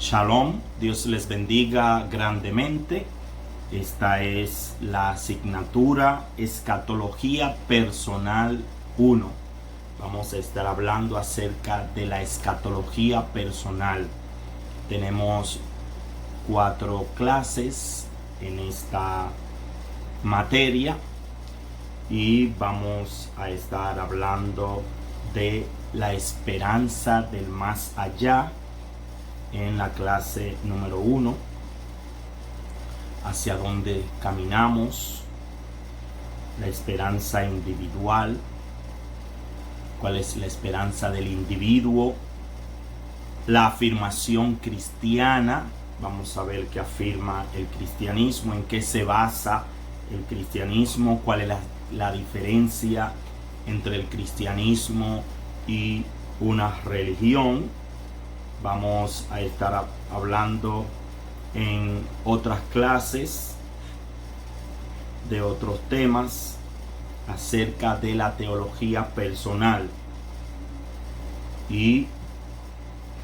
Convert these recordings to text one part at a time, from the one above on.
Shalom, Dios les bendiga grandemente. Esta es la asignatura Escatología Personal 1. Vamos a estar hablando acerca de la escatología personal. Tenemos 4 clases en esta materia y vamos a estar hablando de la esperanza del más allá en la clase número 1, hacia dónde caminamos, la esperanza individual, cuál es la esperanza del individuo, la afirmación cristiana. Vamos a ver qué afirma el cristianismo, en qué se basa el cristianismo, cuál es la diferencia entre el cristianismo y una religión. Vamos a estar hablando en otras clases de otros temas acerca de la teología personal, y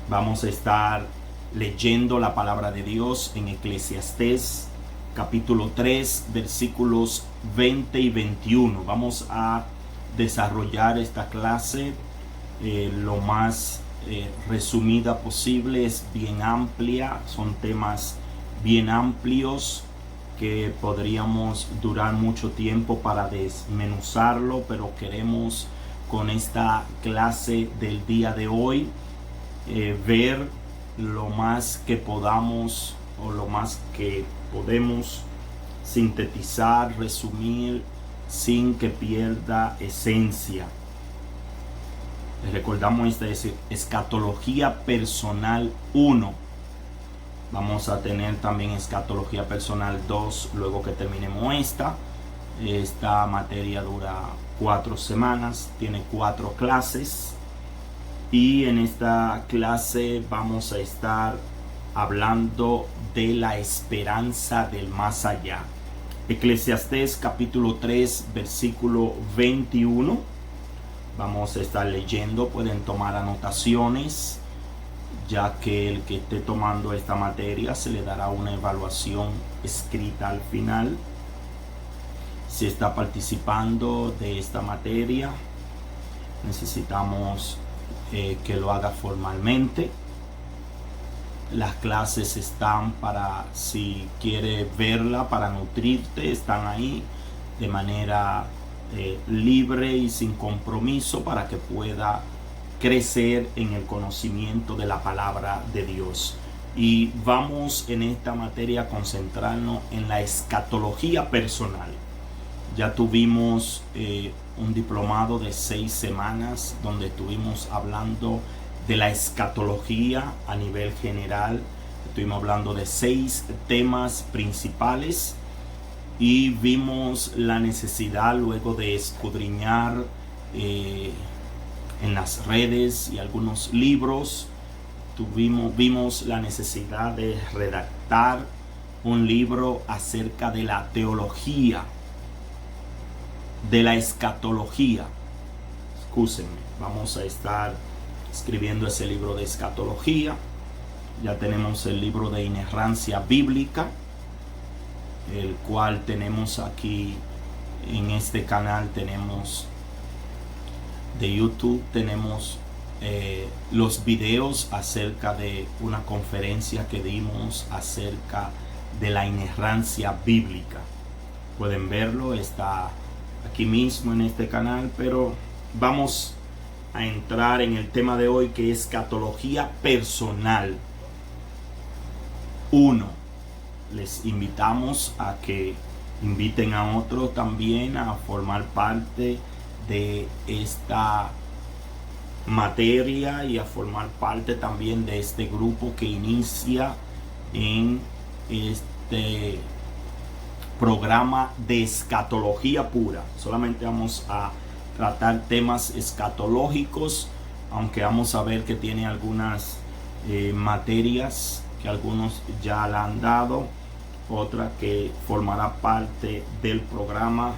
vamos a estar leyendo la palabra de Dios en Eclesiastés capítulo 3 versículos 20 y 21. Vamos a desarrollar esta clase lo más resumida posible. Es bien amplia, son temas bien amplios que podríamos durar mucho tiempo para desmenuzarlo, pero queremos con esta clase del día de hoy ver lo más que podamos, o lo más que podemos sintetizar, resumir sin que pierda esencia. Les recordamos, esta es Escatología Personal 1. Vamos a tener también Escatología Personal 2 luego que terminemos esta. Esta materia dura 4 semanas, tiene 4 clases. Y en esta clase vamos a estar hablando de la esperanza del más allá. Eclesiastés capítulo 3 versículo 21. Vamos a estar leyendo, pueden tomar anotaciones, ya que el que esté tomando esta materia se le dará una evaluación escrita al final. Si está participando de esta materia, necesitamos que lo haga formalmente. Las clases están para, si quiere verla para nutrirte, están ahí de manera libre y sin compromiso, para que pueda crecer en el conocimiento de la palabra de Dios. Y vamos en esta materia a concentrarnos en la escatología personal. Ya tuvimos un diplomado de 6 semanas donde estuvimos hablando de la escatología a nivel general. Estuvimos hablando de 6 temas principales y vimos la necesidad, luego de escudriñar en las redes y algunos libros, vimos la necesidad de redactar un libro acerca de la teología, de la escatología. Excúsenme, vamos a estar escribiendo ese libro de escatología. Ya tenemos el libro de inerrancia bíblica, el cual tenemos aquí en este canal. Tenemos de YouTube, tenemos los videos acerca de una conferencia que dimos acerca de la inerrancia bíblica. Pueden verlo, está aquí mismo en este canal. Pero vamos a entrar en el tema de hoy, que es escatología personal 1. Les invitamos a que inviten a otros también a formar parte de esta materia y a formar parte también de este grupo que inicia en este programa de escatología pura. Solamente vamos a tratar temas escatológicos, aunque vamos a ver que tiene algunas materias que algunos ya la han dado, otra que formará parte del programa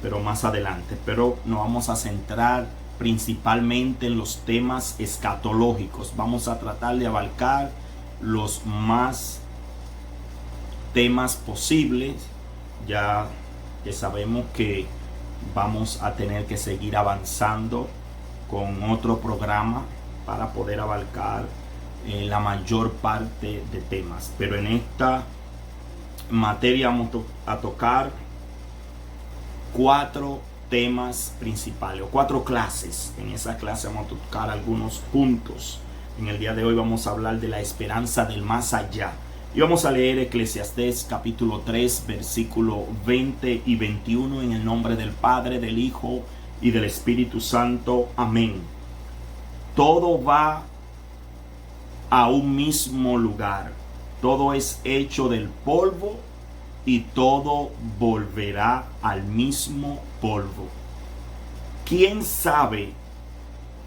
pero más adelante. Pero nos vamos a centrar principalmente en los temas escatológicos. Vamos a tratar de abarcar los más temas posibles, ya que sabemos que vamos a tener que seguir avanzando con otro programa para poder abarcar la mayor parte de temas. Pero en esta materia vamos a tocar 4 temas principales o 4 clases. En esa clase vamos a tocar algunos puntos. En el día de hoy vamos a hablar de la esperanza del más allá. Y vamos a leer Eclesiastés capítulo 3, versículo 20 y 21 en el nombre del Padre, del Hijo y del Espíritu Santo. Amén. Todo va a un mismo lugar. Todo es hecho del polvo y todo volverá al mismo polvo. ¿Quién sabe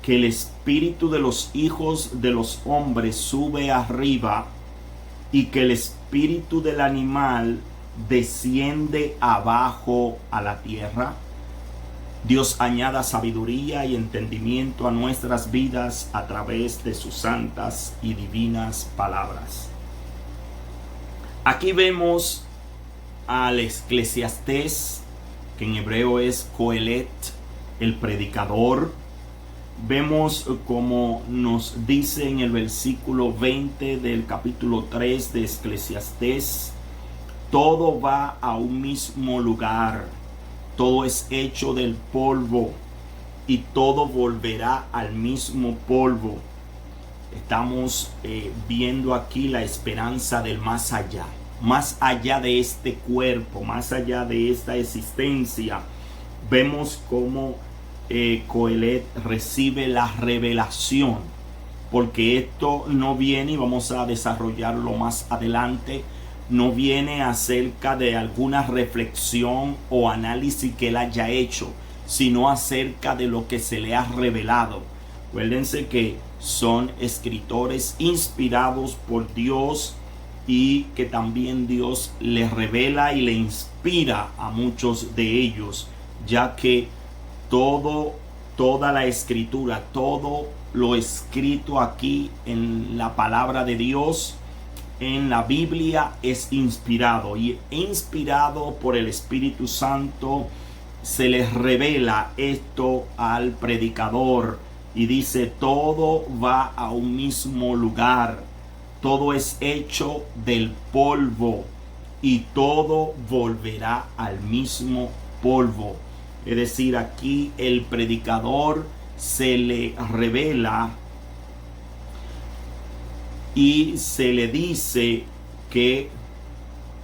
que el espíritu de los hijos de los hombres sube arriba y que el espíritu del animal desciende abajo a la tierra? Dios añada sabiduría y entendimiento a nuestras vidas a través de sus santas y divinas palabras. Aquí vemos al Eclesiastés, que en hebreo es Coelet, el predicador. Vemos como nos dice en el versículo 20 del capítulo 3 de Eclesiastés: todo va a un mismo lugar, todo es hecho del polvo y todo volverá al mismo polvo. Estamos viendo aquí la esperanza del más allá de este cuerpo, más allá de esta existencia. Vemos cómo Coelet recibe la revelación, porque esto no viene, y vamos a desarrollarlo más adelante, no viene acerca de alguna reflexión o análisis que él haya hecho, sino acerca de lo que se le ha revelado. Acuérdense que son escritores inspirados por Dios y que también Dios les revela y le inspira a muchos de ellos, ya que toda la escritura, todo lo escrito aquí en la palabra de Dios, en la Biblia, es inspirado, y inspirado por el Espíritu Santo se les revela esto al predicador y dice: todo va a un mismo lugar, todo es hecho del polvo y todo volverá al mismo polvo. Es decir, aquí el predicador se le revela y se le dice que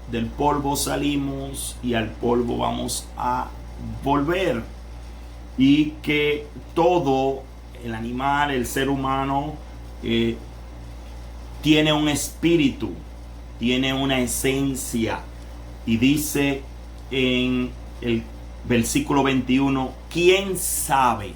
del polvo salimos y al polvo vamos a volver, y que todo, el animal, el ser humano, tiene un espíritu, tiene una esencia, y dice en el versículo 21, ¿quién sabe?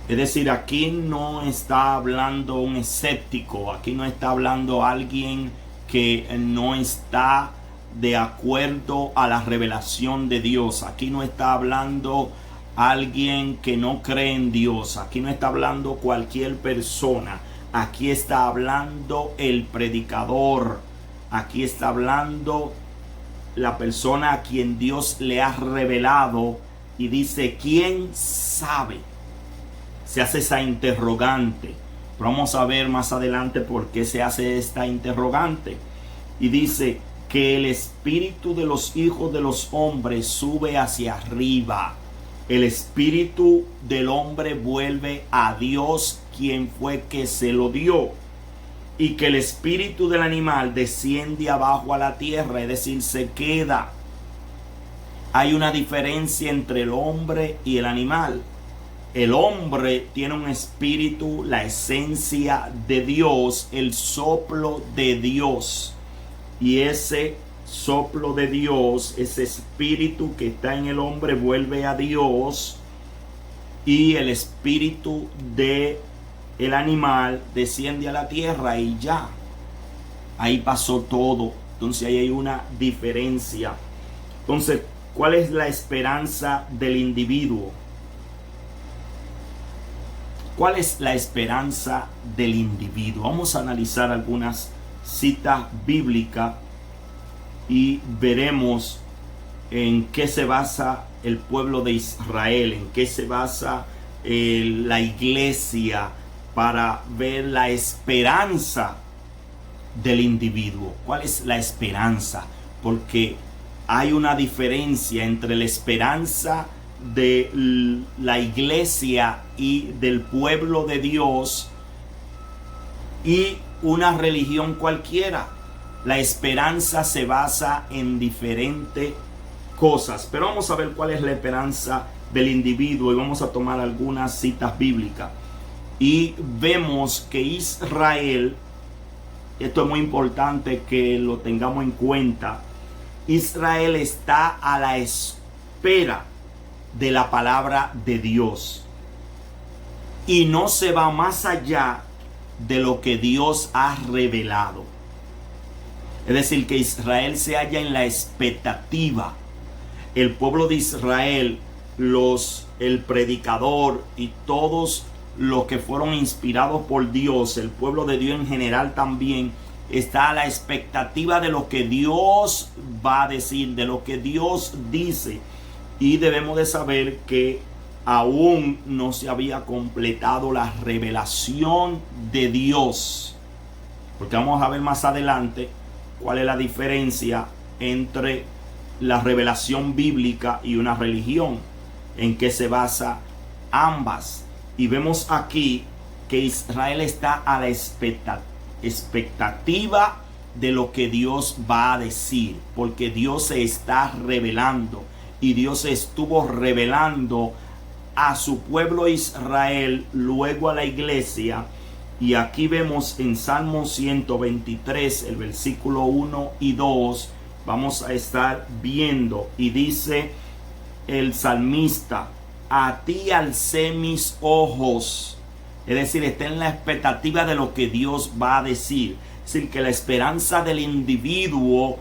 Es decir, aquí no está hablando un escéptico, aquí no está hablando alguien que no está de acuerdo a la revelación de Dios. Aquí no está hablando alguien que no cree en Dios. Aquí no está hablando cualquier persona. Aquí está hablando el predicador. Aquí está hablando la persona a quien Dios le ha revelado, y dice: ¿quién sabe? Se hace esa interrogante. Pero vamos a ver más adelante por qué se hace esta interrogante. Y dice que el espíritu de los hijos de los hombres sube hacia arriba. El espíritu del hombre vuelve a Dios, quien fue que se lo dio. Y que el espíritu del animal desciende abajo a la tierra, es decir, se queda. Hay una diferencia entre el hombre y el animal. El hombre tiene un espíritu, la esencia de Dios, el soplo de Dios. Y ese soplo de Dios, ese espíritu que está en el hombre, vuelve a Dios. Y el espíritu de el animal desciende a la tierra, y ya. Ahí pasó todo. Entonces ahí hay una diferencia. Entonces, ¿cuál es la esperanza del individuo? ¿Cuál es la esperanza del individuo? Vamos a analizar algunas citas bíblicas y veremos en qué se basa el pueblo de Israel, en qué se basa la iglesia para ver la esperanza del individuo. ¿Cuál es la esperanza? Porque hay una diferencia entre la esperanza de la iglesia y del pueblo de Dios y una religión cualquiera. La esperanza se basa en diferentes cosas, pero vamos a ver cuál es la esperanza del individuo y vamos a tomar algunas citas bíblicas. Y vemos que Israel, esto es muy importante que lo tengamos en cuenta, Israel está a la espera de la palabra de Dios y no se va más allá de lo que Dios ha revelado. Es decir, que Israel se halla en la expectativa. El pueblo de Israel, el predicador y todos los que fueron inspirados por Dios, el pueblo de Dios en general también, está a la expectativa de lo que Dios va a decir, de lo que Dios dice. Y debemos de saber que aún no se había completado la revelación de Dios. Porque vamos a ver más adelante cuál es la diferencia entre la revelación bíblica y una religión, en qué se basa ambas. Y vemos aquí que Israel está a la expectativa de lo que Dios va a decir, porque Dios se está revelando y Dios estuvo revelando a su pueblo Israel, luego a la iglesia. Y aquí vemos en Salmo 123, el versículo 1 y 2, vamos a estar viendo, y dice el salmista: a ti alcé mis ojos. Es decir, está en la expectativa de lo que Dios va a decir. Es decir, que la esperanza del individuo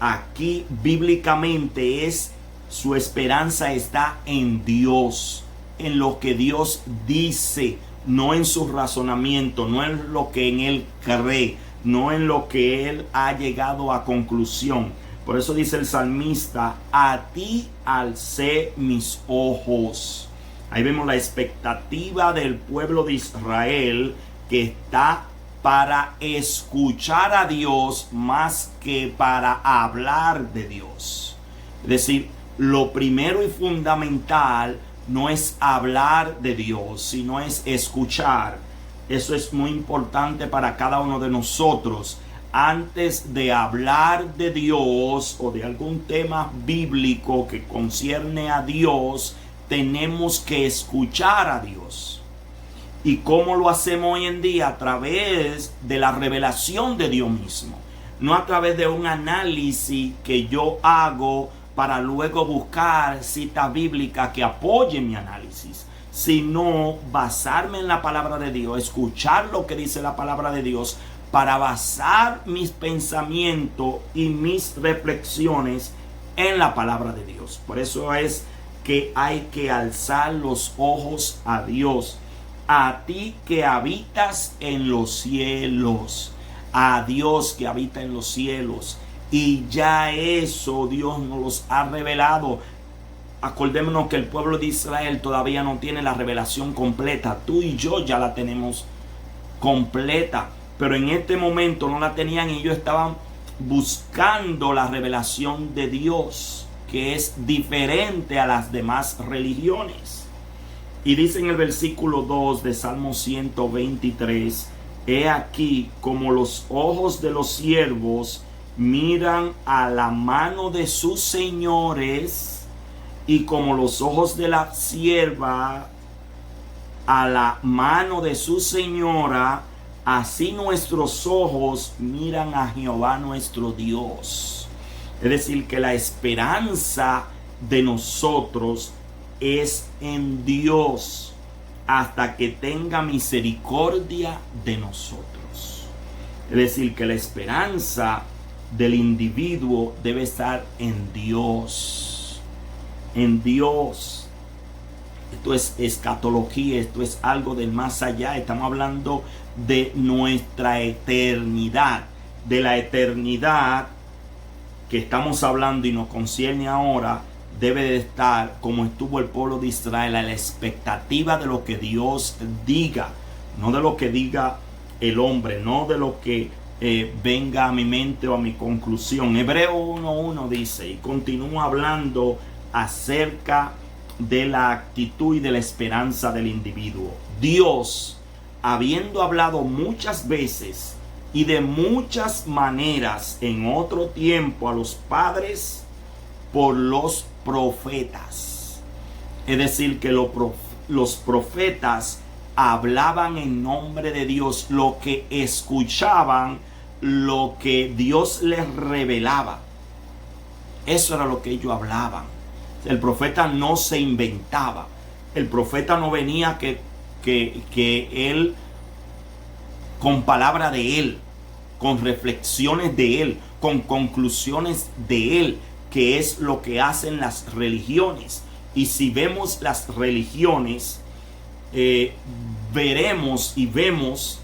aquí bíblicamente es, su esperanza está en Dios, en lo que Dios dice, no en su razonamiento, no en lo que en él cree, no en lo que él ha llegado a conclusión. Por eso dice el salmista: a ti alcé mis ojos. Ahí vemos la expectativa del pueblo de Israel, que está para escuchar a Dios más que para hablar de Dios. Es decir, lo primero y fundamental no es hablar de Dios, sino es escuchar. Eso es muy importante para cada uno de nosotros. Antes de hablar de Dios o de algún tema bíblico que concierne a Dios, tenemos que escuchar a Dios. ¿Y cómo lo hacemos hoy en día? A través de la revelación de Dios mismo. No a través de un análisis que yo hago para luego buscar citas bíblicas que apoyen mi análisis, sino basarme en la palabra de Dios, escuchar lo que dice la palabra de Dios para basar mis pensamientos y mis reflexiones en la palabra de Dios. Por eso es que hay que alzar los ojos a Dios. A ti que habitas en los cielos, a Dios que habita en los cielos. Y ya eso Dios nos los ha revelado. Acordémonos que el pueblo de Israel todavía no tiene la revelación completa. Tú y yo ya la tenemos completa, pero en este momento no la tenían y ellos estaban buscando la revelación de Dios, que es diferente a las demás religiones. Y dice en el versículo 2 de Salmo 123: he aquí como los ojos de los siervos miran a la mano de sus señores, y como los ojos de la sierva a la mano de su señora, así nuestros ojos miran a Jehová nuestro Dios. Es decir, que la esperanza de nosotros es en Dios hasta que tenga misericordia de nosotros. Es decir, que la esperanza del individuo debe estar en Dios. En Dios. Esto es escatología, esto es algo del más allá. Estamos hablando de nuestra eternidad, de la eternidad que estamos hablando y nos concierne ahora. Debe de estar como estuvo el pueblo de Israel, a la expectativa de lo que Dios diga, no de lo que diga el hombre, no de lo que venga a mi mente o a mi conclusión. Hebreo 1:1 dice, y continúa hablando acerca de la actitud y de la esperanza del individuo. Dios, habiendo hablado muchas veces y de muchas maneras en otro tiempo a los padres por los profetas. Es decir, que los profetas hablaban en nombre de Dios, lo que escuchaban, lo que Dios les revelaba. Eso era lo que ellos hablaban. El profeta no se inventaba. El profeta no venía que él, con palabra de él, con reflexiones de él, con conclusiones de él, que es lo que hacen las religiones. Y si vemos las religiones, veremos y vemos,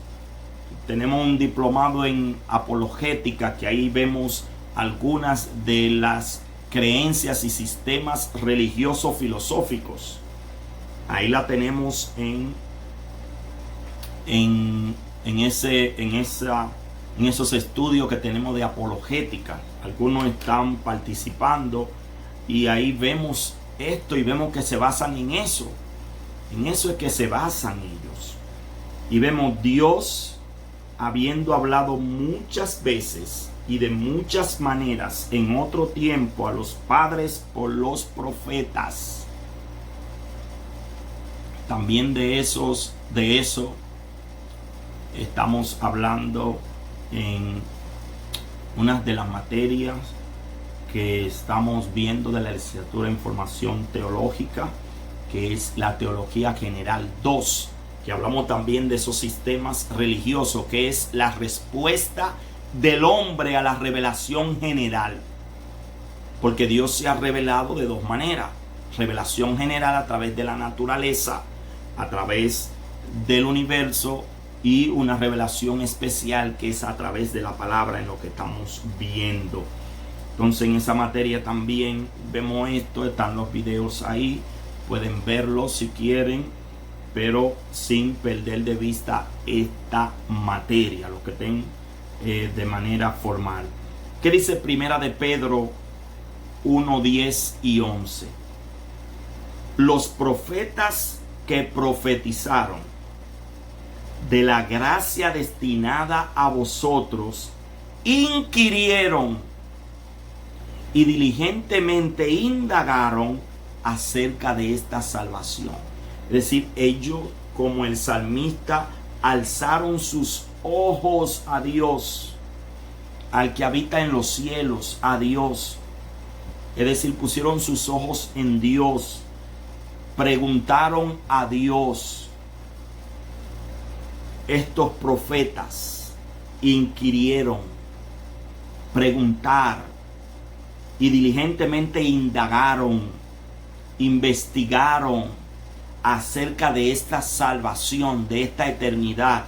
tenemos un diplomado en apologética, que ahí vemos algunas de las creencias y sistemas religiosos filosóficos. Ahí la tenemos en esos estudios que tenemos de apologética. Algunos están participando y ahí vemos esto y vemos que se basan en eso. En eso es que se basan ellos. Y vemos Dios habiendo hablado muchas veces y de muchas maneras en otro tiempo a los padres por los profetas. También de eso estamos hablando en una de las materias que estamos viendo de la licenciatura en formación teológica, que es la teología general 2, que hablamos también de esos sistemas religiosos, que es la respuesta del hombre a la revelación general. Porque Dios se ha revelado de dos maneras: revelación general a través de la naturaleza, a través del universo, y una revelación especial que es a través de la palabra, en lo que estamos viendo. Entonces en esa materia también vemos esto, están los videos ahí, pueden verlos si quieren, pero sin perder de vista esta materia, lo que estén de manera formal. ¿Qué dice Primera de Pedro 1:10 y 11? Los profetas que profetizaron de la gracia destinada a vosotros inquirieron y diligentemente indagaron acerca de esta salvación. Es decir, ellos, como el salmista, alzaron sus ojos a Dios, al que habita en los cielos, a Dios. Es decir, pusieron sus ojos en Dios, preguntaron a Dios. Estos profetas inquirieron, preguntar y diligentemente indagaron, investigaron acerca de esta salvación, de esta eternidad,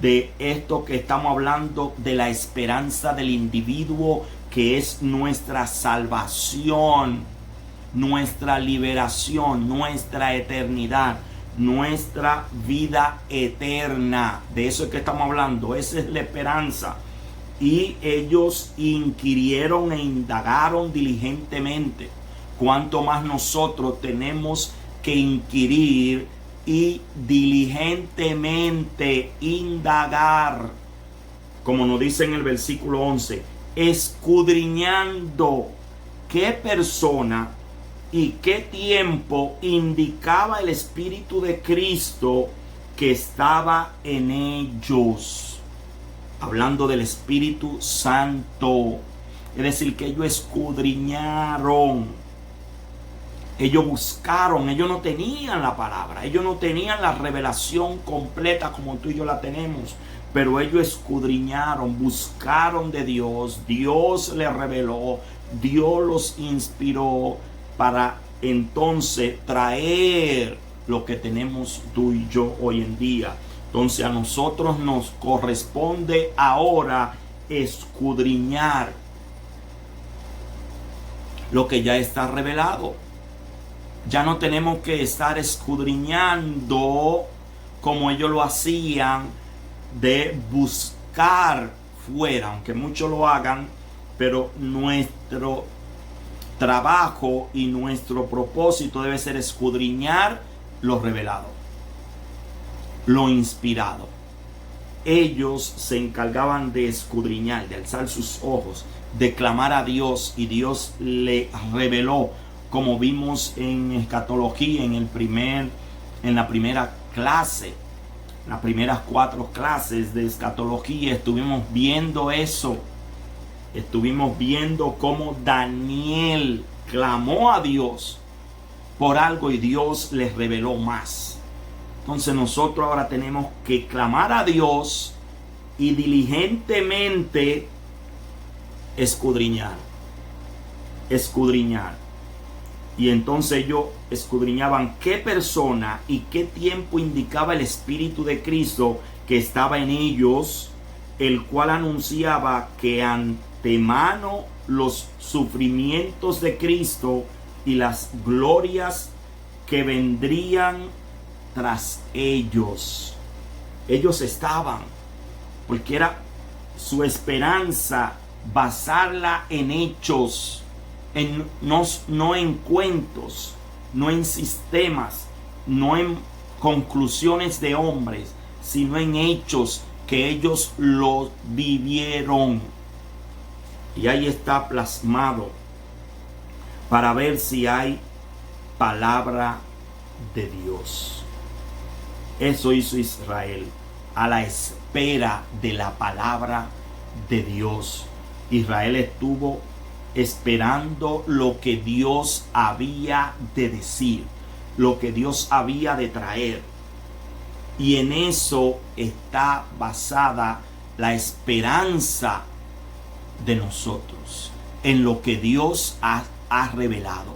de esto que estamos hablando, de la esperanza del individuo, que es nuestra salvación, nuestra liberación, nuestra eternidad, nuestra vida eterna. De eso es que estamos hablando. Esa es la esperanza. Y ellos inquirieron e indagaron diligentemente. Cuanto más nosotros tenemos que inquirir y diligentemente indagar, como nos dice en el versículo 11, escudriñando qué persona y qué tiempo indicaba el Espíritu de Cristo que estaba en ellos. Hablando del Espíritu Santo. Es decir, que ellos escudriñaron. Ellos buscaron. Ellos no tenían la palabra. Ellos no tenían la revelación completa como tú y yo la tenemos. Pero ellos escudriñaron, buscaron de Dios. Dios les reveló. Dios los inspiró para entonces traer lo que tenemos tú y yo hoy en día. Entonces a nosotros nos corresponde ahora escudriñar lo que ya está revelado. Ya no tenemos que estar escudriñando como ellos lo hacían, de buscar fuera, aunque muchos lo hagan, pero nuestro trabajo y nuestro propósito debe ser escudriñar lo revelado, lo inspirado. Ellos se encargaban de escudriñar, de alzar sus ojos, de clamar a Dios, y Dios le reveló, como vimos en escatología, en la primera clase, las primeras 4 clases de escatología. Estuvimos viendo eso. Estuvimos viendo cómo Daniel clamó a Dios por algo y Dios les reveló más. Entonces nosotros ahora tenemos que clamar a Dios y diligentemente escudriñar. Y entonces ellos escudriñaban qué persona y qué tiempo indicaba el Espíritu de Cristo que estaba en ellos, el cual anunciaba que antemano los sufrimientos de Cristo y las glorias que vendrían tras ellos. Ellos estaban, porque era su esperanza basarla en hechos, no en cuentos, no en sistemas, no en conclusiones de hombres, sino en hechos que ellos los vivieron. Y ahí está plasmado para ver si hay palabra de Dios. Eso hizo Israel, a la espera de la palabra de Dios. Israel estuvo esperando lo que Dios había de decir, lo que Dios había de traer. Y en eso está basada la esperanza de nosotros, en lo que Dios ha revelado,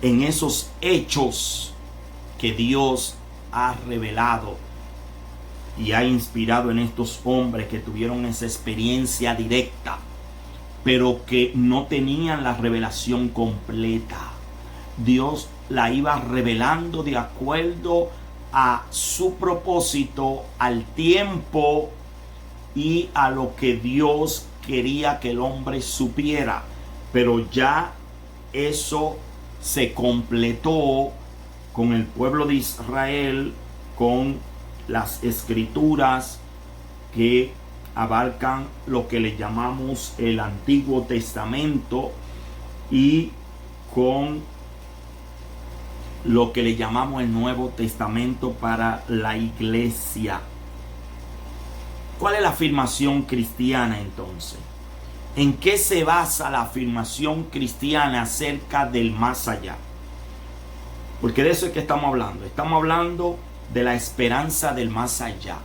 en esos hechos que Dios ha revelado y ha inspirado en estos hombres que tuvieron esa experiencia directa, pero que no tenían la revelación completa. Dios la iba revelando de acuerdo a su propósito, al tiempo y a lo que Dios quería que el hombre supiera. Pero ya eso se completó con el pueblo de Israel, con las escrituras que abarcan lo que le llamamos el Antiguo Testamento, y con lo que le llamamos el Nuevo Testamento para la iglesia. ¿Cuál es la afirmación cristiana entonces? ¿En qué se basa la afirmación cristiana acerca del más allá? Porque de eso es que estamos hablando. Estamos hablando de la esperanza del más allá,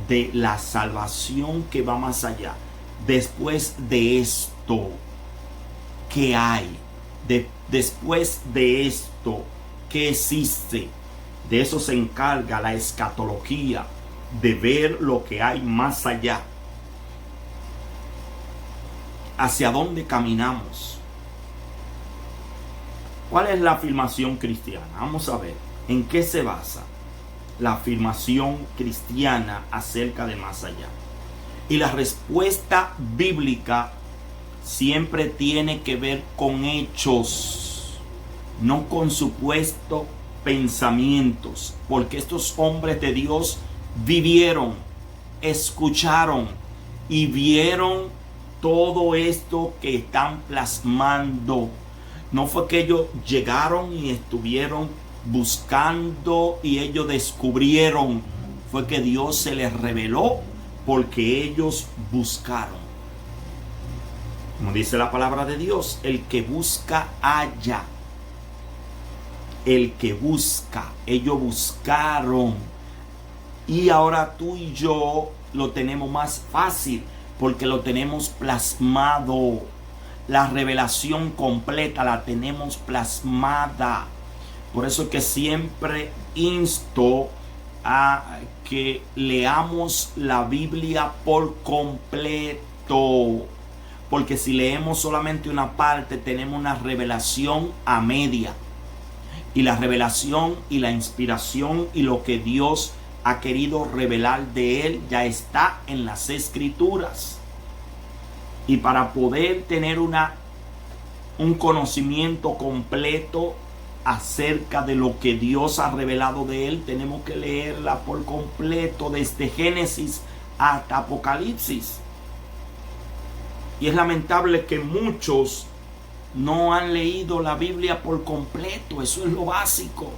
de la salvación que va más allá. Después de esto, ¿qué hay? Después de esto, ¿qué existe? De eso se encarga la escatología, de ver lo que hay más allá. ¿Hacia dónde caminamos? ¿Cuál es la afirmación cristiana? Vamos a ver, ¿en qué se basa la afirmación cristiana acerca de más allá? Y la respuesta bíblica siempre tiene que ver con hechos, no con supuestos pensamientos, porque estos hombres de Dios vivieron, escucharon y vieron todo esto que están plasmando. No fue que ellos llegaron y estuvieron buscando y ellos descubrieron. Fue que Dios se les reveló porque ellos buscaron. Como dice la palabra de Dios, el que busca halla. El que busca, ellos buscaron. Y ahora tú y yo lo tenemos más fácil porque lo tenemos plasmado. La revelación completa la tenemos plasmada. Por eso es que siempre insto a que leamos la Biblia por completo. Porque si leemos solamente una parte, tenemos una revelación a media. Y la revelación y la inspiración y lo que Dios ha querido revelar de Él ya está en las Escrituras. Y para poder tener un conocimiento completo acerca de lo que Dios ha revelado de Él, tenemos que leerla por completo desde Génesis hasta Apocalipsis. Y es lamentable que muchos no han leído la Biblia por completo. Eso es lo básico.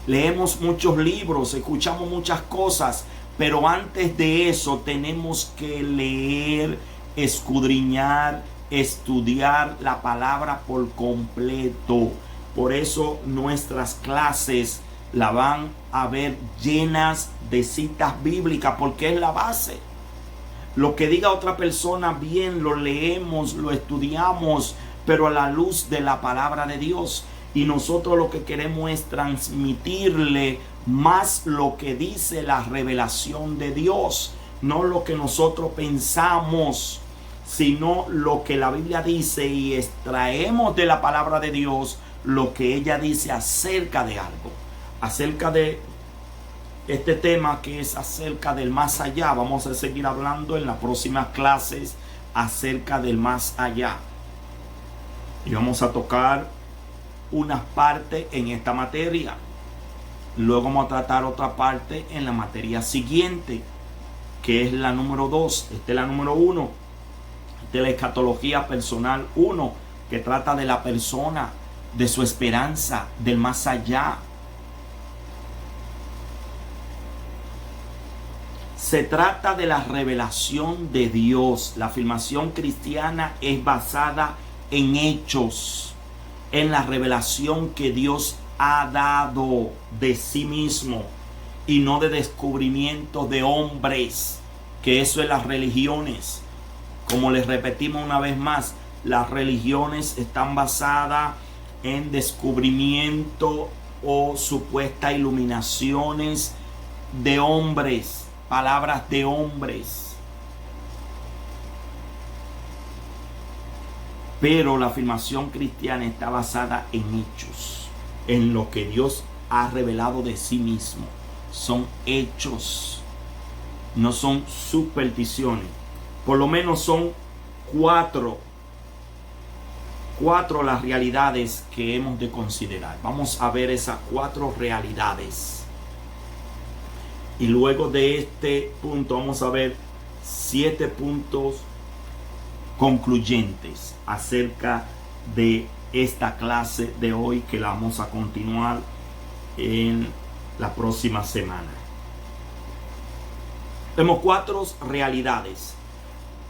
Leemos muchos libros, escuchamos muchas cosas, pero antes de eso tenemos que leer, escudriñar, estudiar la palabra por completo. Por eso nuestras clases la van a ver llenas de citas bíblicas, porque es la base. Lo que diga otra persona, bien, lo leemos, lo estudiamos, pero a la luz de la palabra de Dios. Y nosotros lo que queremos es transmitirle más lo que dice la revelación de Dios, no lo que nosotros pensamos, sino lo que la Biblia dice, y extraemos de la palabra de Dios lo que ella dice acerca de algo, acerca de este tema que es acerca del más allá. Vamos a seguir hablando en las próximas clases acerca del más allá. Y vamos a tocar unas partes en esta materia. Luego vamos a tratar otra parte en la materia siguiente, que es la número 2. Esta es la número 1. Esta es la escatología personal 1, que trata de la persona, de su esperanza, del más allá. Se trata de la revelación de Dios. La afirmación cristiana es basada en hechos, en la revelación que Dios ha dado de sí mismo, y no de descubrimiento de hombres, que eso es las religiones. Como les repetimos una vez más, las religiones están basadas en descubrimiento o supuestas iluminaciones de hombres, palabras de hombres. Pero la afirmación cristiana está basada en hechos, en lo que Dios ha revelado de sí mismo. Son hechos, no son supersticiones. Por lo menos son cuatro las realidades que hemos de considerar. Vamos a ver esas 4 realidades. Y luego de este punto vamos a ver 7 puntos concluyentes acerca de esta clase de hoy, que la vamos a continuar en la próxima semana. Tenemos 4 realidades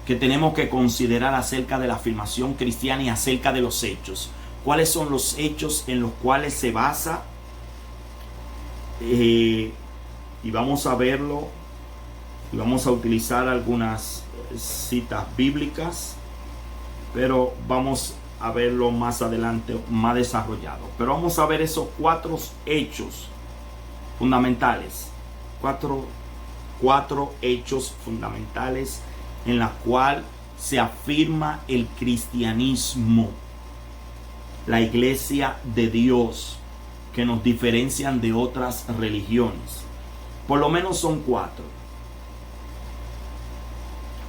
que tenemos que considerar acerca de la afirmación cristiana y acerca de los hechos. ¿Cuáles son los hechos en los cuales se basa? Y vamos a verlo, y vamos a utilizar algunas citas bíblicas, pero vamos a verlo más adelante, más desarrollado. Pero vamos a ver esos 4 hechos fundamentales, cuatro hechos fundamentales en la cual se afirma el cristianismo, la iglesia de Dios, que nos diferencian de otras religiones. Por lo menos son 4.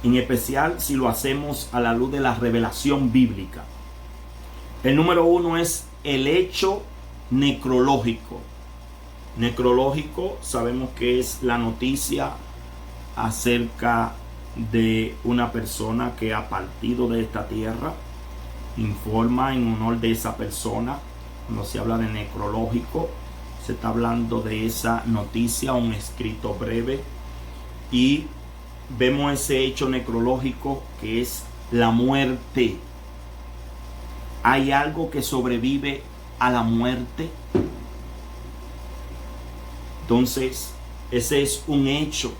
En especial si lo hacemos a la luz de la revelación bíblica. El número 1 es el hecho necrológico. Necrológico, sabemos que es la noticia acerca de una persona que ha partido de esta tierra. Informa en honor de esa persona. Cuando se habla de necrológico, se está hablando de esa noticia, un escrito breve. Y vemos ese hecho necrológico que es la muerte. ¿Hay algo que sobrevive a la muerte? Entonces, ese es un hecho.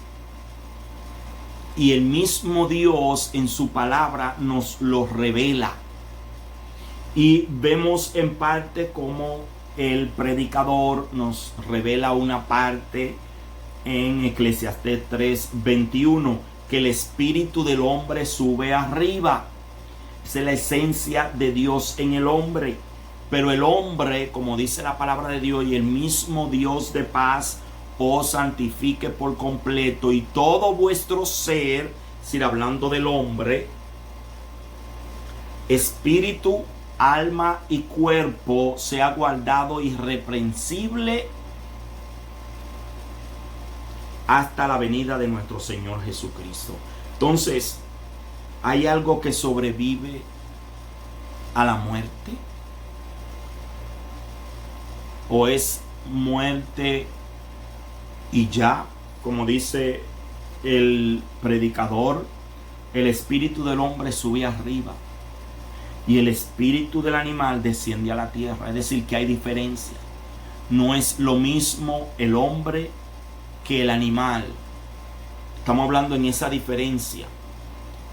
Y el mismo Dios en su palabra nos lo revela. Y vemos en parte cómo el predicador nos revela una parte en Eclesiastés 3:21, que el espíritu del hombre sube arriba. Esa es la esencia de Dios en el hombre. Pero el hombre, como dice la palabra de Dios, y el mismo Dios de paz os santifique por completo, y todo vuestro ser, si hablando del hombre, espíritu, alma y cuerpo, sea guardado irreprensible hasta la venida de nuestro Señor Jesucristo. Entonces, ¿hay algo que sobrevive a la muerte? ¿O es muerte y ya? Como dice el predicador, el espíritu del hombre sube arriba y el espíritu del animal desciende a la tierra. Es decir, que hay diferencia. No es lo mismo el hombre que el animal. Estamos hablando en esa diferencia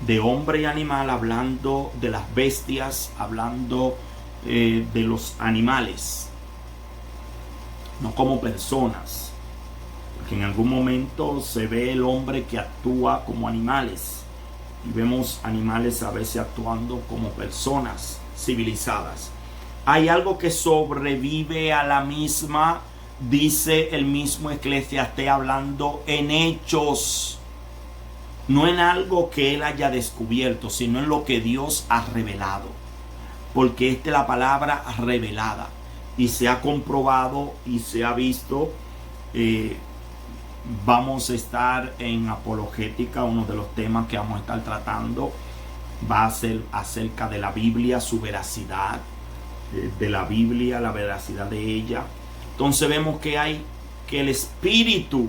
de hombre y animal, hablando de las bestias, hablando de los animales, no como personas, porque en algún momento se ve el hombre que actúa como animales y vemos animales a veces actuando como personas civilizadas. Hay algo que sobrevive a la misma, dice el mismo Eclesiastés, hablando en hechos, no en algo que él haya descubierto, sino en lo que Dios ha revelado, porque esta es la palabra revelada y se ha comprobado y se ha visto. Vamos a estar en apologética, uno de los temas que vamos a estar tratando va a ser acerca de la Biblia, su veracidad, de la Biblia, la veracidad de ella. Entonces vemos que el espíritu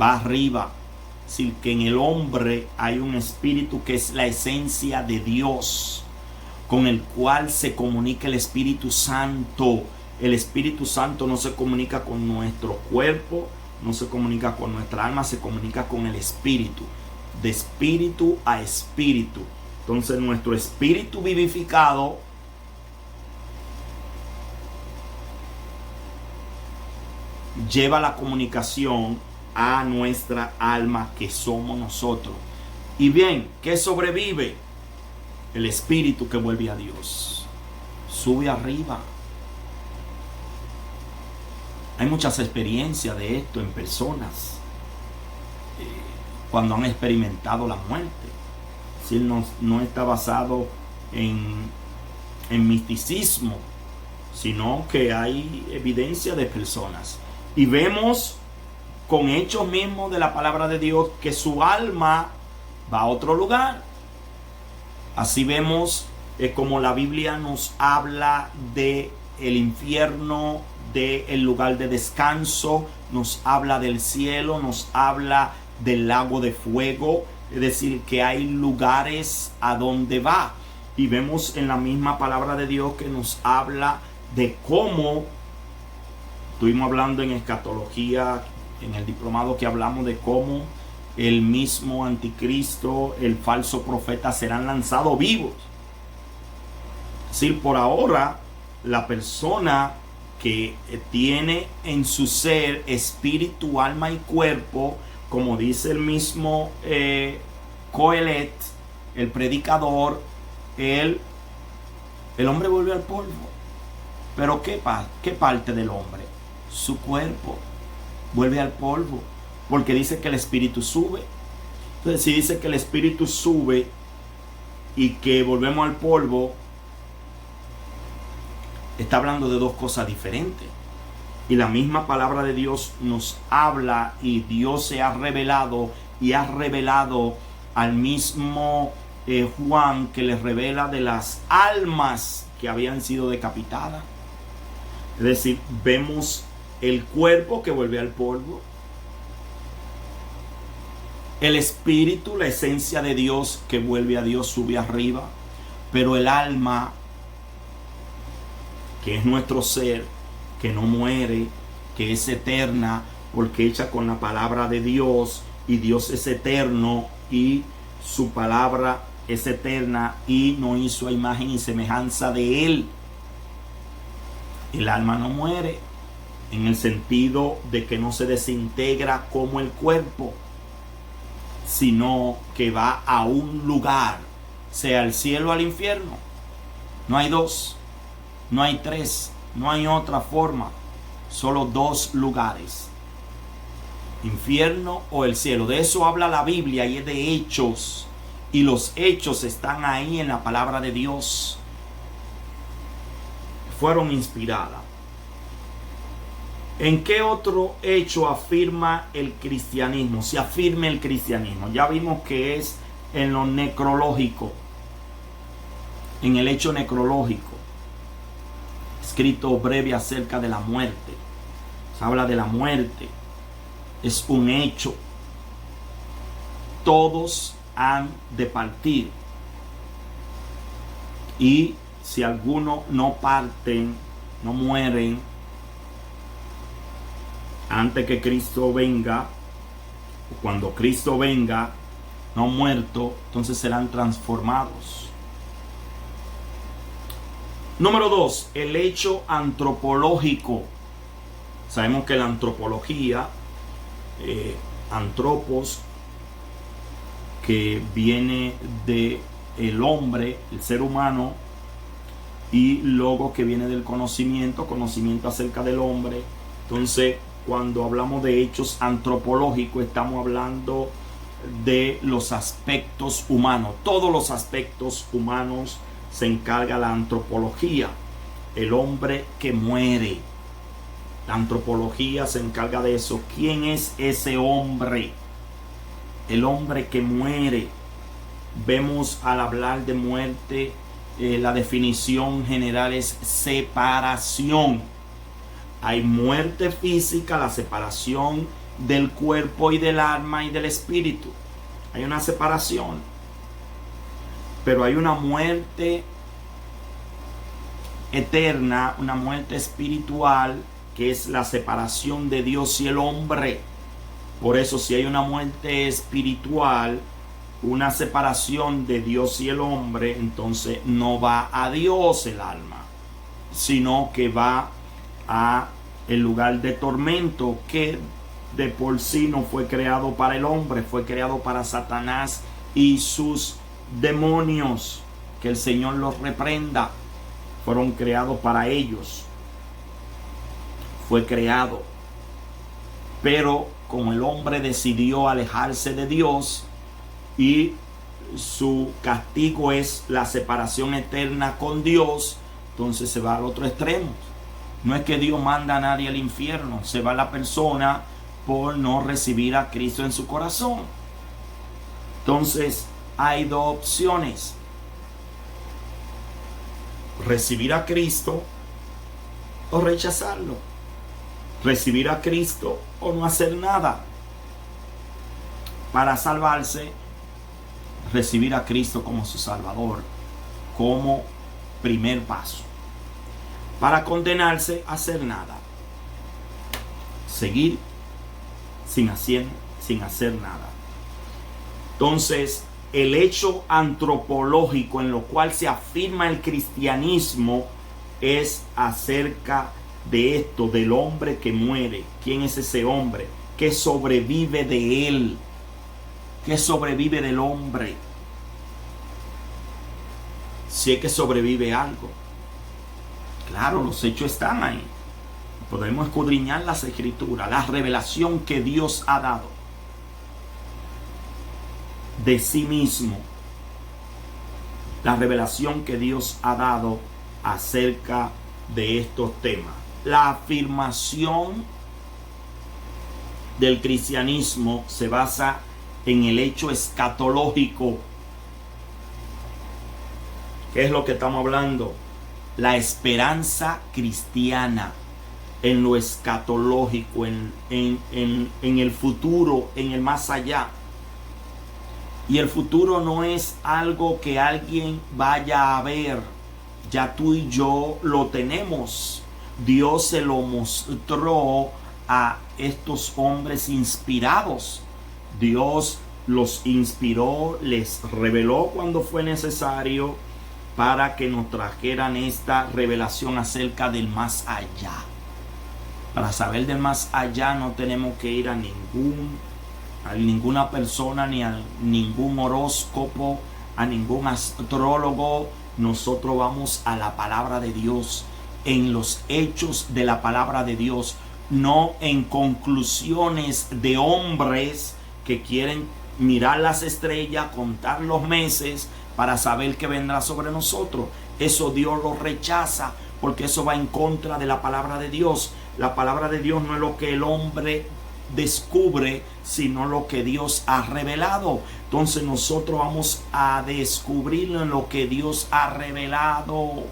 va arriba, es decir, que en el hombre hay un espíritu que es la esencia de Dios, con el cual se comunica el Espíritu Santo. El Espíritu Santo no se comunica con nuestro cuerpo, no se comunica con nuestra alma, se comunica con el Espíritu, de espíritu a espíritu. Entonces nuestro espíritu vivificado lleva la comunicación a nuestra alma, que somos nosotros. Y bien, ¿qué sobrevive? El espíritu que vuelve a Dios. Sube arriba. Hay muchas experiencias de esto en personas cuando han experimentado la muerte. Es decir, no está basado en misticismo, sino que hay evidencia de personas. Y vemos con hechos mismos de la palabra de Dios que su alma va a otro lugar. Así vemos como la Biblia nos habla de el infierno, del lugar de descanso, nos habla del cielo, nos habla del lago de fuego. Es decir, que hay lugares a donde va. Y vemos en la misma palabra de Dios que nos habla de cómo, estuvimos hablando en escatología, en el diplomado, que hablamos de cómo el mismo anticristo, el falso profeta, serán lanzados vivos. Es decir, por ahora, la persona que tiene en su ser espíritu, alma y cuerpo, como dice el mismo Coelet, el predicador, el hombre vuelve al polvo. Pero ¿qué parte del hombre? Su cuerpo vuelve al polvo, porque dice que el espíritu sube. Entonces, si dice que el espíritu sube y que volvemos al polvo, está hablando de dos cosas diferentes. Y la misma palabra de Dios nos habla, y Dios se ha revelado y ha revelado al mismo Juan, que les revela de las almas que habían sido decapitadas. Es decir, vemos el cuerpo que vuelve al polvo, el espíritu, la esencia de Dios que vuelve a Dios, sube arriba, pero el alma, que es nuestro ser, que no muere, que es eterna, porque hecha con la palabra de Dios, y Dios es eterno y su palabra es eterna, y nos hizo a imagen y semejanza de Él. El alma no muere en el sentido de que no se desintegra como el cuerpo, sino que va a un lugar, sea el cielo o al infierno. No hay dos, no hay tres, no hay otra forma, solo dos lugares: infierno o el cielo. De eso habla la Biblia y es de hechos, y los hechos están ahí en la palabra de Dios, fueron inspiradas. ¿En qué otro hecho afirma el cristianismo? Se afirma el cristianismo. Ya vimos que es en lo necrológico, en el hecho necrológico, escrito breve acerca de la muerte. Se habla de la muerte, es un hecho. Todos han de partir, y si algunos no parten, no mueren antes que Cristo venga, o cuando Cristo venga, no muerto, entonces serán transformados. Número 2, el hecho antropológico. Sabemos que la antropología, antropos, que viene de el hombre, el ser humano, y logo, que viene del conocimiento acerca del hombre. Entonces, cuando hablamos de hechos antropológicos, estamos hablando de los aspectos humanos. Todos los aspectos humanos se encarga la antropología. El hombre que muere, la antropología se encarga de eso. ¿Quién es ese hombre? El hombre que muere. Vemos al hablar de muerte, la definición general es separación. Hay muerte física, la separación del cuerpo y del alma y del espíritu. Hay una separación. Pero hay una muerte eterna, una muerte espiritual, que es la separación de Dios y el hombre. Por eso, si hay una muerte espiritual, una separación de Dios y el hombre, entonces no va a Dios el alma, sino que va a el lugar de tormento, que de por sí no fue creado para el hombre, fue creado para Satanás y sus demonios. Que el Señor los reprenda. Fueron creados para ellos. Fue creado. Pero como el hombre decidió alejarse de Dios, y su castigo es la separación eterna con Dios, entonces se va al otro extremo. No es que Dios manda a nadie al infierno, se va la persona por no recibir a Cristo en su corazón. Entonces hay dos opciones: recibir a Cristo o rechazarlo, recibir a Cristo o no hacer nada. Para salvarse, recibir a Cristo como su Salvador, como primer paso. Para condenarse, hacer nada, seguir sin hacer nada. Entonces, el hecho antropológico en lo cual se afirma el cristianismo es acerca de esto, del hombre que muere. ¿Quién es ese hombre? ¿Qué sobrevive de él? ¿Qué sobrevive del hombre? Si es que sobrevive algo. Claro, los hechos están ahí. Podemos escudriñar las escrituras, la revelación que Dios ha dado de sí mismo, la revelación que Dios ha dado acerca de estos temas. La afirmación del cristianismo se basa en el hecho escatológico. ¿Qué es lo que estamos hablando? La esperanza cristiana en lo escatológico, en el futuro, en el más allá. Y el futuro no es algo que alguien vaya a ver. Ya tú y yo lo tenemos. Dios se lo mostró a estos hombres inspirados. Dios los inspiró, les reveló cuando fue necesario, para que nos trajeran esta revelación acerca del más allá. Para saber del más allá no tenemos que ir a ninguna persona, ni a ningún horóscopo, a ningún astrólogo. Nosotros vamos a la palabra de Dios, en los hechos de la palabra de Dios, no en conclusiones de hombres que quieren mirar las estrellas, contar los meses para saber qué vendrá sobre nosotros. Eso Dios lo rechaza, porque eso va en contra de la palabra de Dios. La palabra de Dios no es lo que el hombre descubre, sino lo que Dios ha revelado. Entonces nosotros vamos a descubrirlo en lo que Dios ha revelado.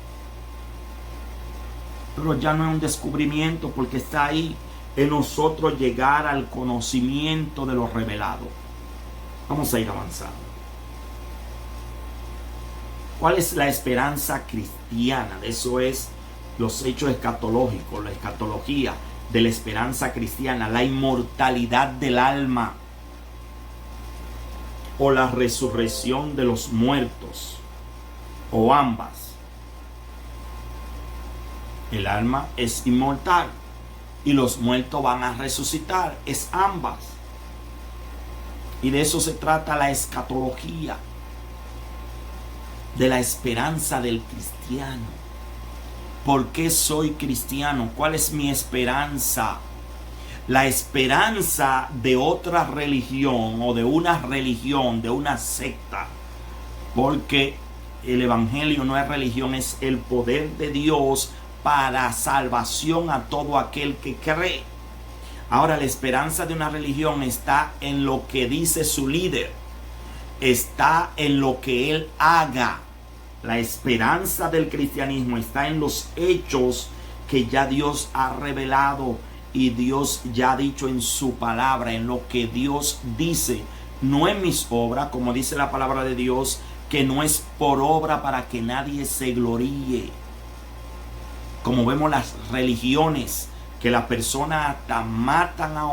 Pero ya no es un descubrimiento, porque está ahí en nosotros llegar al conocimiento de lo revelado. Vamos a ir avanzando. ¿Cuál es la esperanza cristiana? Eso es los hechos escatológicos, la escatología de la esperanza cristiana, la inmortalidad del alma o la resurrección de los muertos, o ambas. El alma es inmortal y los muertos van a resucitar, es ambas. Y de eso se trata la escatología, de la esperanza del cristiano. ¿Por qué soy cristiano? ¿Cuál es mi esperanza? La esperanza de otra religión o de una religión, de una secta, porque el evangelio no es religión, es el poder de Dios para salvación a todo aquel que cree. Ahora, la esperanza de una religión está en lo que dice su líder, está en lo que él haga. La esperanza del cristianismo está en los hechos que ya Dios ha revelado y Dios ya ha dicho en su palabra, en lo que Dios dice, no en mis obras, como dice la palabra de Dios, que no es por obra para que nadie se gloríe. Como vemos las religiones, que las personas hasta matan a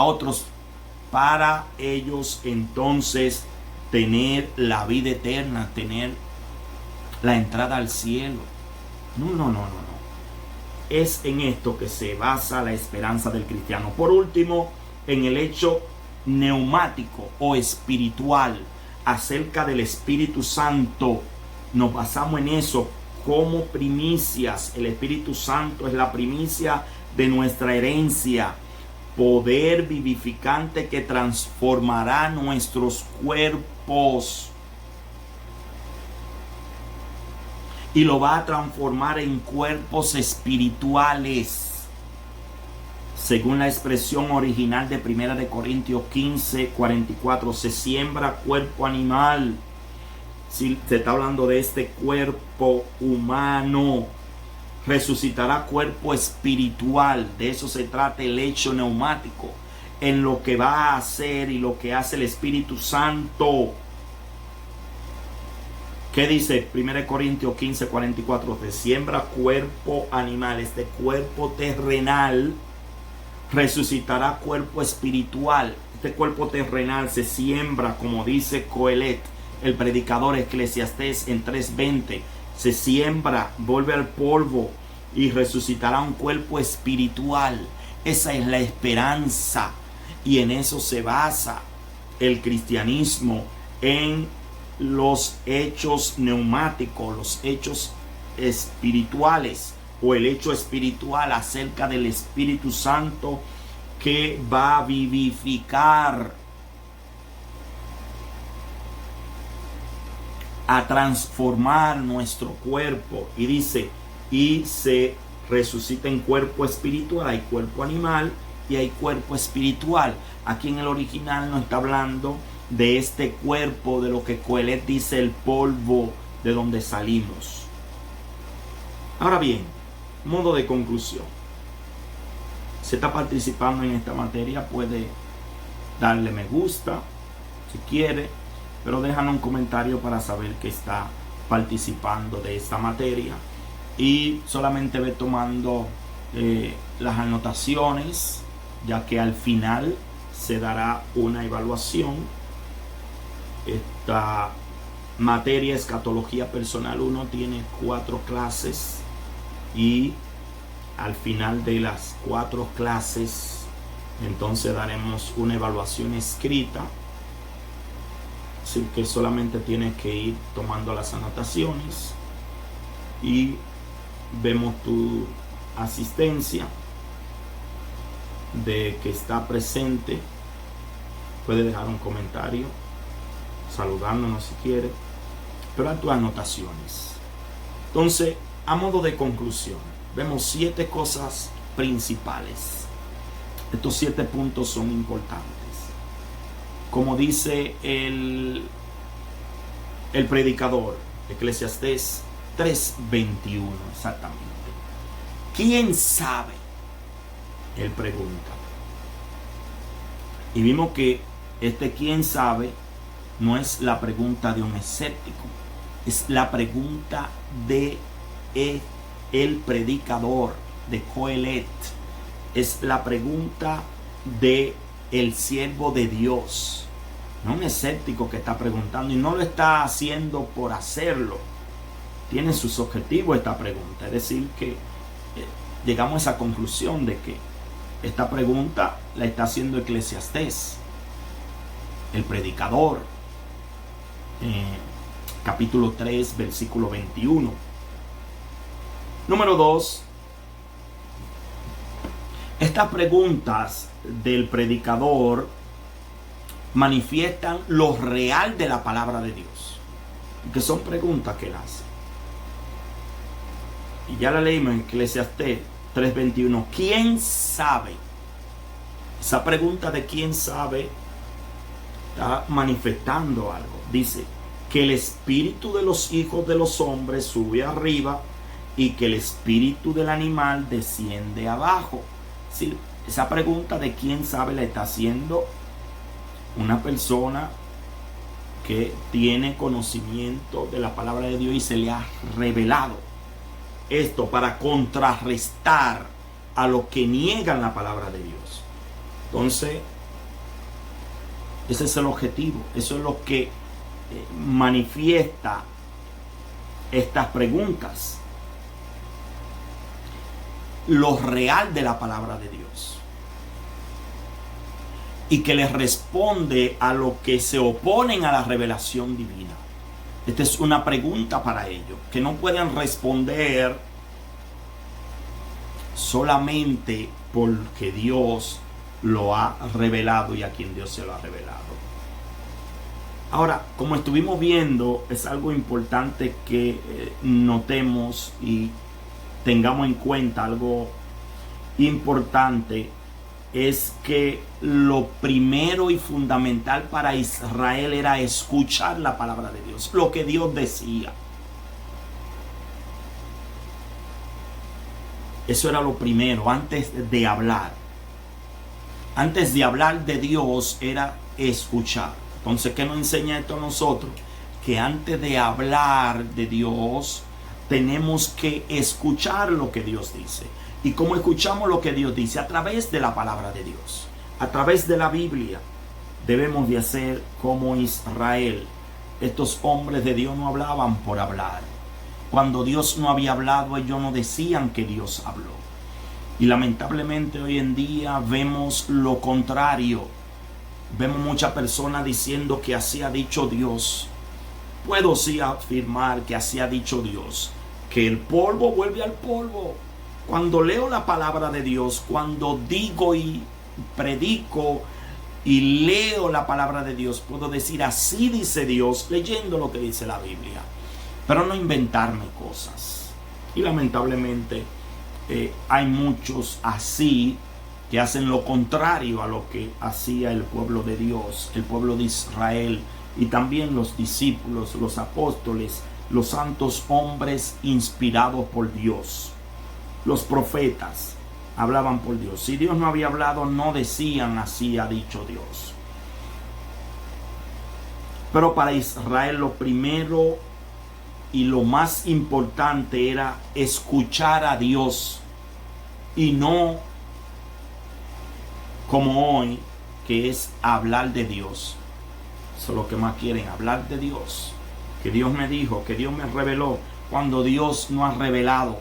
otros para ellos entonces tener la vida eterna, tener la entrada al cielo. No. Es en esto que se basa la esperanza del cristiano. Por último, en el hecho neumático o espiritual acerca del Espíritu Santo, nos basamos en eso como primicias. El Espíritu Santo es la primicia de nuestra herencia, poder vivificante que transformará nuestros cuerpos y lo va a transformar en cuerpos espirituales, según la expresión original de 1 Corintios 15:44. Se siembra cuerpo animal. Si se está hablando de este cuerpo humano, resucitará cuerpo espiritual. De eso se trata el hecho neumático, en lo que va a hacer y lo que hace el Espíritu Santo. ¿Qué dice 1 Corintios 15:44? Se siembra cuerpo animal, este cuerpo terrenal resucitará cuerpo espiritual. Este cuerpo terrenal se siembra, como dice Coelet, el predicador Eclesiastés en 3:20. Se siembra, vuelve al polvo y resucitará un cuerpo espiritual. Esa es la esperanza y en eso se basa el cristianismo, en los hechos neumáticos, los hechos espirituales o el hecho espiritual acerca del Espíritu Santo que va a vivificar, a transformar nuestro cuerpo. Y dice, y se resucita en cuerpo espiritual. Hay cuerpo animal y hay cuerpo espiritual. Aquí en el original no está hablando de este cuerpo, de lo que Coelet dice, el polvo de donde salimos. Ahora bien, modo de conclusión. Si está participando en esta materia, puede darle me gusta si quiere, pero déjanos un comentario para saber que está participando de esta materia. Y solamente ve tomando las anotaciones, ya que al final se dará una evaluación. materia escatología personal 1 tiene 4 clases y al final de las 4 clases entonces daremos una evaluación escrita, así que solamente tienes que ir tomando las anotaciones y vemos tu asistencia de que está presente. Puede dejar un comentario saludándonos si quiere, pero a tus anotaciones. Entonces, a modo de conclusión, vemos 7 cosas principales. Estos 7 puntos son importantes. Como dice el predicador, Eclesiastés 3:21, exactamente. ¿Quién sabe? Él pregunta. Y vimos que quién sabe no es la pregunta de un escéptico, es la pregunta de el predicador, de Coelet. Es la pregunta de el siervo de Dios, no un escéptico que está preguntando, y no lo está haciendo por hacerlo. Tiene sus objetivos esta pregunta, es decir que llegamos a esa conclusión de que esta pregunta la está haciendo Eclesiastés, el predicador, capítulo 3, versículo 21. Número 2. Estas preguntas del predicador manifiestan lo real de la palabra de Dios, que son preguntas que él hace. Y ya la leímos en Eclesiastés 3:21. ¿Quién sabe? Esa pregunta de quién sabe está manifestando algo. Dice que el espíritu de los hijos de los hombres sube arriba y que el espíritu del animal desciende abajo. Es decir, esa pregunta de quién sabe la está haciendo una persona que tiene conocimiento de la palabra de Dios y se le ha revelado esto para contrarrestar a los que niegan la palabra de Dios. Entonces, ese es el objetivo. Eso es lo que manifiesta estas preguntas. Lo real de la palabra de Dios. Y que les responde a los que se oponen a la revelación divina. Esta es una pregunta para ellos, que no pueden responder solamente porque Dios lo ha revelado y a quien Dios se lo ha revelado. Ahora, como estuvimos viendo, es algo importante que notemos y tengamos en cuenta. Algo importante es que lo primero y fundamental para Israel era escuchar la palabra de Dios, lo que Dios decía. Eso era lo primero, antes de hablar. Antes de hablar de Dios era escuchar. Entonces, ¿qué nos enseña esto a nosotros? Que antes de hablar de Dios, tenemos que escuchar lo que Dios dice. ¿Y cómo escuchamos lo que Dios dice? A través de la palabra de Dios, a través de la Biblia. Debemos de hacer como Israel. Estos hombres de Dios no hablaban por hablar. Cuando Dios no había hablado, ellos no decían que Dios habló. Y lamentablemente hoy en día vemos lo contrario. Vemos muchas personas diciendo que así ha dicho Dios. Puedo sí afirmar que así ha dicho Dios, que el polvo vuelve al polvo. Cuando leo la palabra de Dios, cuando digo y predico y leo la palabra de Dios, puedo decir así dice Dios, leyendo lo que dice la Biblia, pero no inventarme cosas. Y lamentablemente hay muchos así que hacen lo contrario a lo que hacía el pueblo de Dios, el pueblo de Israel, y también los discípulos, los apóstoles, los santos hombres inspirados por Dios. Los profetas hablaban por Dios. Si Dios no había hablado, no decían así ha dicho Dios. Pero para Israel lo primero y lo más importante era escuchar a Dios, y no como hoy, que es hablar de Dios. Eso es lo que más quieren, hablar de Dios. que Dios me dijo, que Dios me reveló, cuando Dios no ha revelado.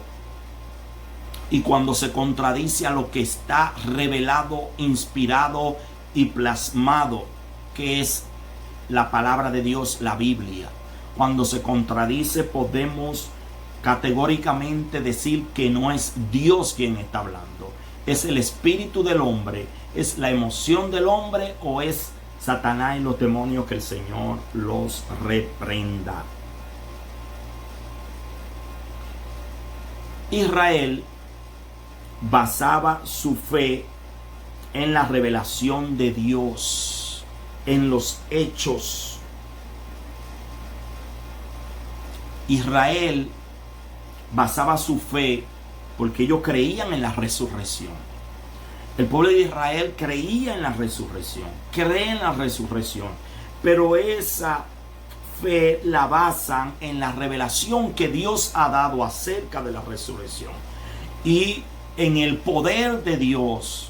Y cuando se contradice a lo que está revelado, inspirado y plasmado, que es la palabra de Dios, la Biblia. Cuando se contradice, podemos categóricamente decir que no es Dios quien está hablando. Es el espíritu del hombre, es la emoción del hombre, o es Satanás y los demonios, que el Señor los reprenda. Israel basaba su fe en la revelación de Dios, en los hechos. Israel basaba su fe porque ellos creían en la resurrección. El pueblo de Israel creía en la resurrección, cree en la resurrección, pero esa fe la basan en la revelación que Dios ha dado acerca de la resurrección y en el poder de Dios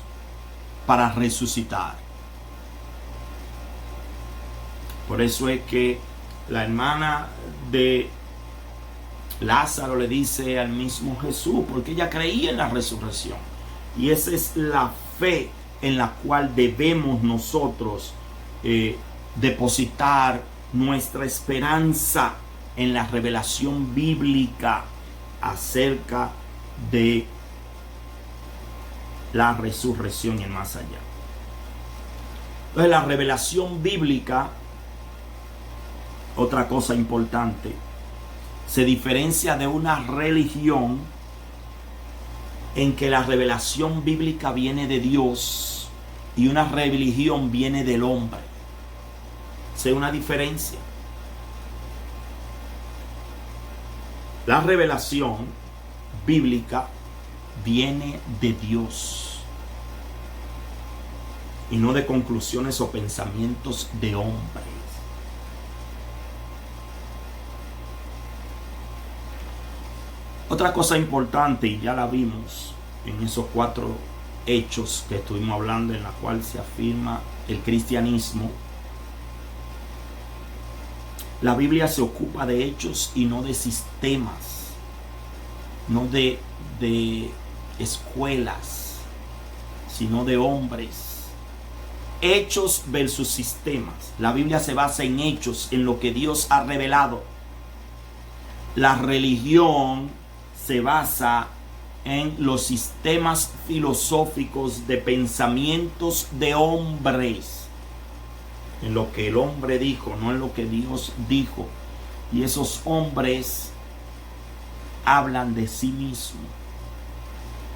para resucitar. Por eso es que la hermana de Lázaro le dice al mismo Jesús, porque ella creía en la resurrección. Y esa es la fe en la cual debemos nosotros depositar nuestra esperanza, en la revelación bíblica acerca de la resurrección y el más allá. Entonces, la revelación bíblica, otra cosa importante, se diferencia de una religión en que la revelación bíblica viene de Dios y una religión viene del hombre. Esa es una diferencia. La revelación bíblica viene de Dios y no de conclusiones o pensamientos de hombres. Otra cosa importante, y ya la vimos en esos 4 hechos que estuvimos hablando, en la cual se afirma el cristianismo. La Biblia se ocupa de hechos y no de sistemas, no de escuelas, sino de hombres. Hechos versus sistemas. La Biblia se basa en hechos, en lo que Dios ha revelado. La religión se basa en los sistemas filosóficos de pensamientos de hombres, en lo que el hombre dijo, no en lo que Dios dijo. Y esos hombres hablan de sí mismos.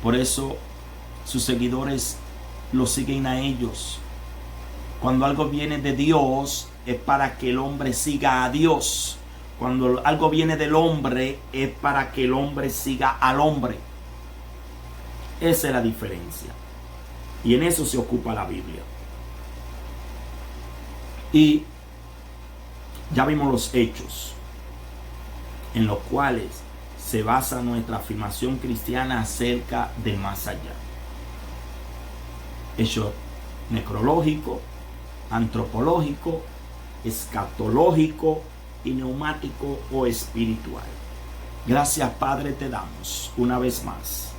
Por eso sus seguidores lo siguen a ellos. Cuando algo viene de Dios, es para que el hombre siga a Dios. Cuando algo viene del hombre, es para que el hombre siga al hombre. Esa es la diferencia. Y en eso se ocupa la Biblia. Y ya vimos los hechos en los cuales se basa nuestra afirmación cristiana acerca del más allá. Hecho necrológico, antropológico, escatológico y neumático o espiritual. Gracias, Padre, te damos una vez más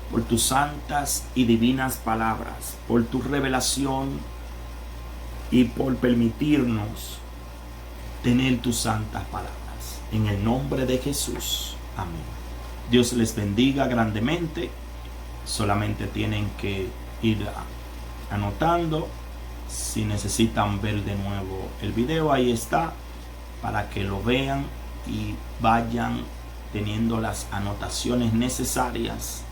por tus santas y divinas palabras, por tu revelación y por permitirnos tener tus santas palabras. En el nombre de Jesús. Amén. Dios les bendiga grandemente. Solamente tienen que ir anotando. Si necesitan ver de nuevo el video, ahí está, para que lo vean y vayan teniendo las anotaciones necesarias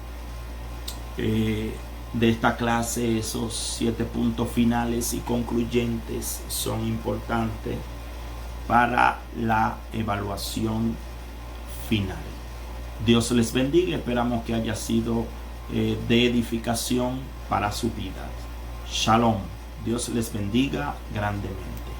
de esta clase. Esos 7 puntos finales y concluyentes son importantes para la evaluación final. Dios les bendiga. Esperamos que haya sido de edificación para su vida. Shalom. Dios les bendiga grandemente.